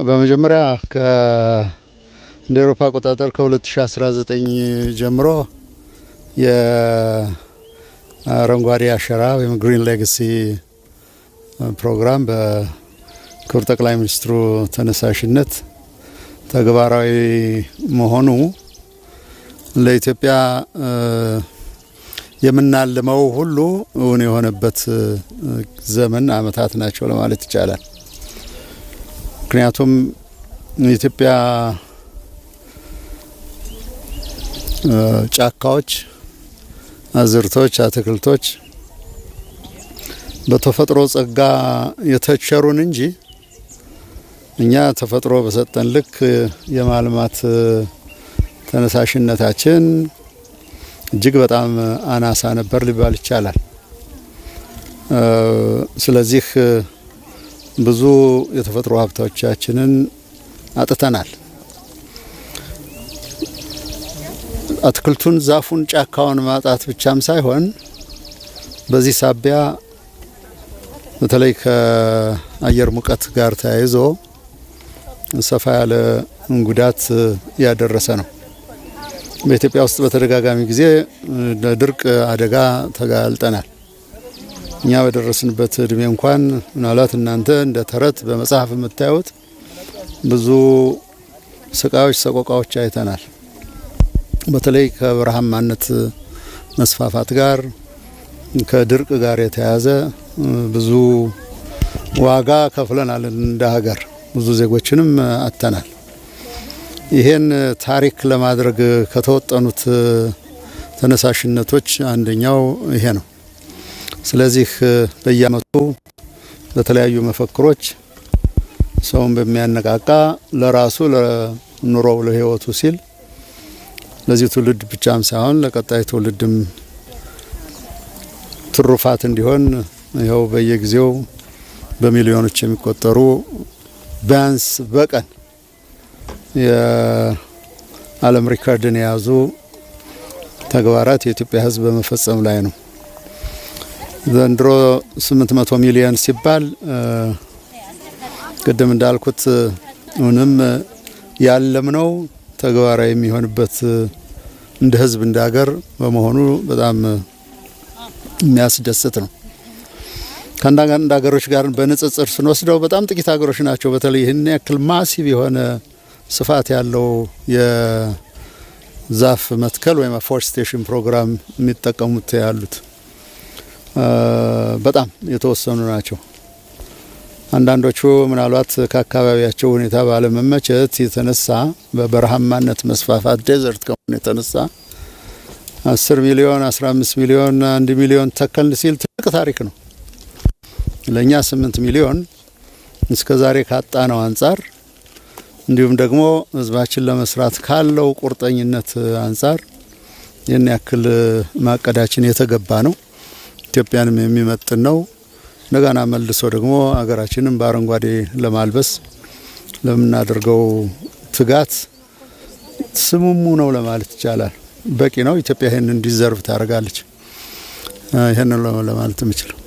በመጀመሪያ እንደ አውሮፓ አቆጣጠር ከ2019 ጀምሮ የአረንጓዴ አሻራ ወይም ግሪን ሌጋሲ ፕሮግራም በክቡር ጠቅላይ ሚኒስትሩ ተነሳሽነት ተግባራዊ መሆኑ ለኢትዮጵያ የምናልመው ሁሉ እውን የሆነበት ዘመን አመታት ናቸው ለማለት ይቻላል። ምክንያቱም የኢትዮጵያ ጫካዎች፣ አዝርቶች፣ አትክልቶች በተፈጥሮ ጸጋ የተቸሩን እንጂ እኛ ተፈጥሮ በሰጠን ልክ የማልማት ተነሳሽነታችን እጅግ በጣም አናሳ ነበር ሊባል ይቻላል። ስለዚህ ብዙ የተፈጥሮ ሀብቶቻችንን አጥተናል። አትክልቱን፣ ዛፉን፣ ጫካውን ማጣት ብቻም ሳይሆን በዚህ ሳቢያ በተለይ ከአየር ሙቀት ጋር ተያይዞ ሰፋ ያለ ጉዳት ያደረሰ ነው። በኢትዮጵያ ውስጥ በተደጋጋሚ ጊዜ ለድርቅ አደጋ ተጋልጠናል። እኛ በደረስንበት እድሜ እንኳን ምናልባት እናንተ እንደ ተረት በመጽሐፍ የምታዩት ብዙ ስቃዮች፣ ሰቆቃዎች አይተናል። በተለይ ከበረሃማነት መስፋፋት ጋር ከድርቅ ጋር የተያያዘ ብዙ ዋጋ ከፍለናል። እንደ ሀገር ብዙ ዜጎችንም አጥተናል። ይሄን ታሪክ ለማድረግ ከተወጠኑት ተነሳሽነቶች አንደኛው ይሄ ነው። ስለዚህ በየአመቱ በተለያዩ መፈክሮች ሰውን በሚያነቃቃ ለራሱ ለኑሮው ለህይወቱ ሲል ለዚህ ትውልድ ብቻም ሳይሆን ለቀጣይ ትውልድም ትሩፋት እንዲሆን ይኸው በየጊዜው በሚሊዮኖች የሚቆጠሩ ቢያንስ በቀን የዓለም ሪከርድን የያዙ ተግባራት የኢትዮጵያ ሕዝብ በመፈጸም ላይ ነው። ዘንድሮ 800 ሚሊዮን ሲባል ቅድም እንዳልኩት ምንም ያለምነው ተግባራዊ የሚሆንበት እንደ ሕዝብ እንደ ሀገር በመሆኑ በጣም የሚያስደስት ነው። ከአንዳንድ ሀገሮች ጋር በንጽጽር ስንወስደው በጣም ጥቂት ሀገሮች ናቸው በተለይ ይህን ያክል ማሲቭ የሆነ ስፋት ያለው የዛፍ መትከል ወይም አፎሬስቴሽን ፕሮግራም የሚጠቀሙት ያሉት በጣም የተወሰኑ ናቸው። አንዳንዶቹ ምናልባት ከአካባቢያቸው ሁኔታ ባለመመቸት የተነሳ በበረሃማነት መስፋፋት ዴዘርት ከሆነ የተነሳ 10 ሚሊዮን 15 ሚሊዮን 1 ሚሊዮን ተከል ሲል ትልቅ ታሪክ ነው። ለኛ 8 ሚሊዮን እስከዛሬ ካጣነው አንጻር እንዲሁም ደግሞ ህዝባችን ለመስራት ካለው ቁርጠኝነት አንጻር የኔ ያክል ማቀዳችን የተገባ ነው። ኢትዮጵያንም የሚመጥን ነው። እንደገና መልሶ ደግሞ ሀገራችንን በአረንጓዴ ለማልበስ ለምናደርገው ትጋት ስሙሙ ነው ለማለት ይቻላል። በቂ ነው። ኢትዮጵያ ይሄንን ዲዘርቭ ታደርጋለች። ይሄንን ለማለት የምችለው